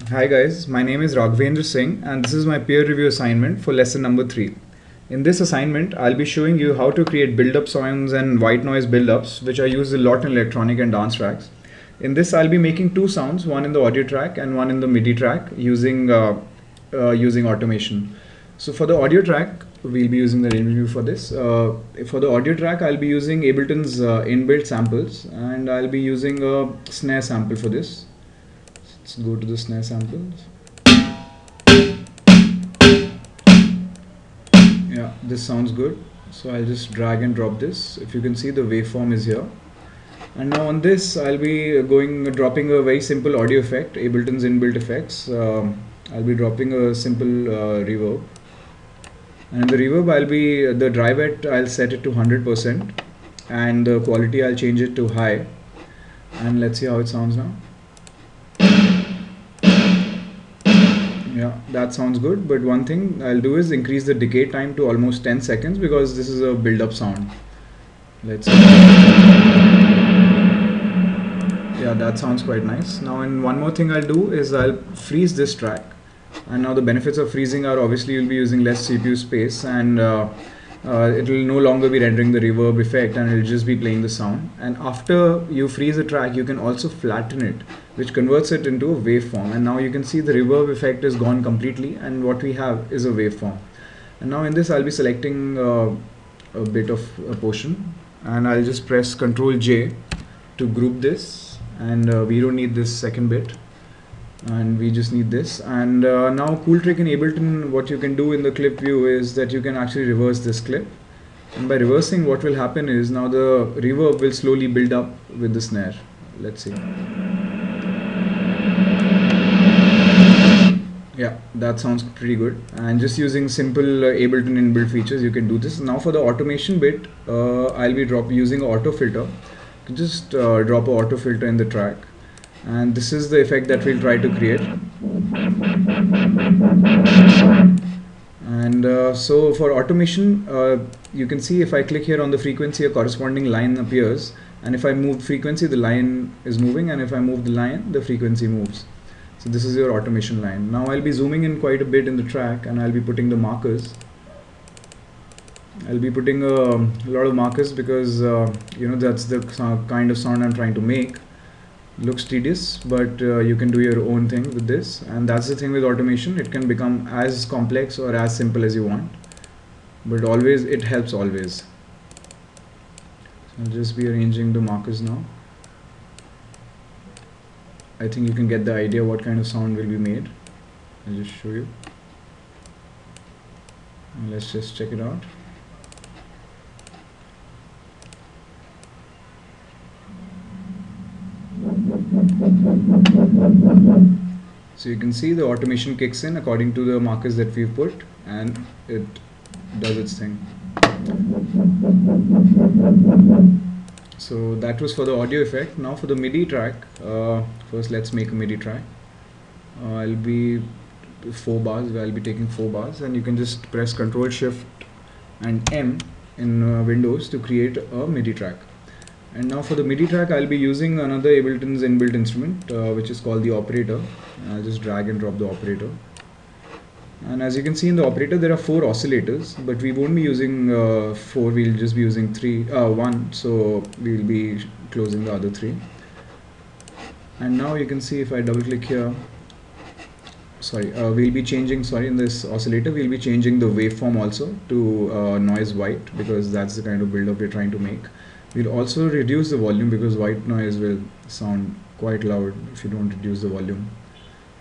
Hi guys, my name is Raghavendra Singh and this is my peer review assignment for lesson number 3. In this assignment, I'll be showing you how to create build-up sounds and white noise build-ups, which are used a lot in electronic and dance tracks. In this, I'll be making two sounds, one in the audio track and one in the MIDI track using automation. So for the audio track, we'll be using the range review for this. For the audio track, I'll be using Ableton's inbuilt samples and I'll be using a snare sample for this. Let's go to the snare samples. Yeah, this sounds good. So I'll just drag and drop this. If you can see, the waveform is here. And now on this, I'll be dropping a very simple audio effect, Ableton's inbuilt effects. I'll be dropping a simple reverb. And the reverb, the drive I'll set it to 100%. And the quality, I'll change it to high. And let's see how it sounds now. Yeah, that sounds good, but one thing I'll do is increase the decay time to almost 10 seconds because this is a build-up sound. Let's see. Yeah, that sounds quite nice. Now, and one more thing I'll do is I'll freeze this track. And now the benefits of freezing are obviously you'll be using less CPU space and it will no longer be rendering the reverb effect and it'll just be playing the sound. And after you freeze a track, you can also flatten it, which converts it into a waveform. And now you can see the reverb effect is gone completely and what we have is a waveform. And now in this, I'll be selecting a bit of a portion and I'll just press Ctrl J to group this, and we don't need this second bit. And we just need this. And now cool trick in Ableton, what you can do in the clip view is that you can actually reverse this clip, and by reversing, what will happen is now the reverb will slowly build up with the snare. Let's see. Yeah, that sounds pretty good. And just using simple Ableton inbuilt features, you can do this. Now for the automation bit, I'll be using an auto filter. You can just drop an auto filter in the track. And this is the effect that we'll try to create. And so for automation, you can see if I click here on the frequency, a corresponding line appears, and if I move frequency, the line is moving, and if I move the line, the frequency moves. So this is your automation line. Now I'll be zooming in quite a bit in the track and I'll be putting the markers. I'll be putting a lot of markers because that's the kind of sound I'm trying to make. Looks tedious, but you can do your own thing with this, and that's the thing with automation. It can become as complex or as simple as you want, but always it helps always. So I'll just be arranging the markers now. I think you can get the idea what kind of sound will be made. I'll just show you. Let's just check it out. So you can see the automation kicks in according to the markers that we've put, and it does its thing. So that was for the audio effect. Now for the MIDI track, first let's make a MIDI track. I'll be 4 bars, I'll be taking 4 bars, and you can just press Ctrl Shift and M in Windows to create a MIDI track. And now for the MIDI track, I'll be using another Ableton's inbuilt instrument, which is called the operator. I'll just drag and drop the operator. And as you can see in the operator, there are 4 oscillators, but we won't be using 4, we'll just be using 1, so we'll be closing the other 3. And now you can see if I double click here, we'll be changing, in this oscillator, we'll be changing the waveform also to noise white, because that's the kind of build-up we're trying to make. We'll also reduce the volume because white noise will sound quite loud if you don't reduce the volume.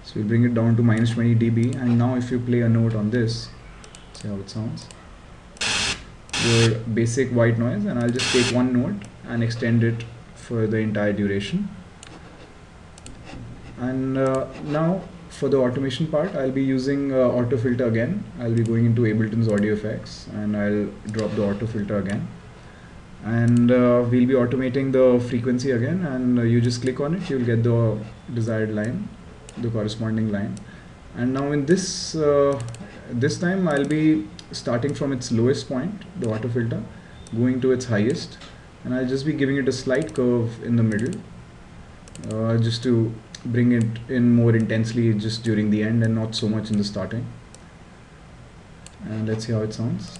So we'll bring it down to -20 dB, and now if you play a note on this, see how it sounds. Your basic white noise, and I'll just take one note and extend it for the entire duration. And now for the automation part, I'll be using auto filter again. I'll be going into Ableton's audio effects and I'll drop the auto filter again. And we'll be automating the frequency again, and you just click on it, you'll get the desired line, the corresponding line. And now in this this time I'll be starting from its lowest point, the auto filter, going to its highest, and I'll just be giving it a slight curve in the middle, just to bring it in more intensely just during the end and not so much in the starting. And let's see how it sounds.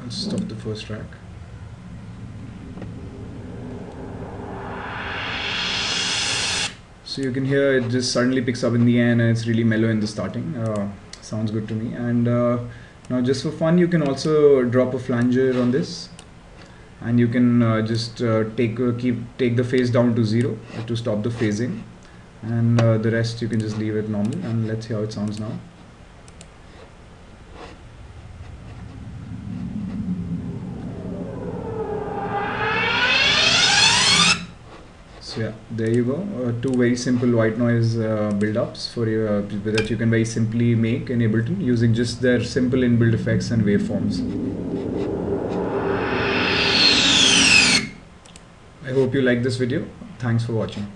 I'll stop the first track. So you can hear it just suddenly picks up in the end, and it's really mellow in the starting. Sounds good to me. And now just for fun, you can also drop a flanger on this, and you can just take the phase down to 0 to stop the phasing, and the rest you can just leave it normal. And let's see how it sounds now. So yeah, there you go. Two very simple white noise build-ups for your that you can very simply make in Ableton using just their simple inbuilt effects and waveforms. I hope you like this video. Thanks for watching.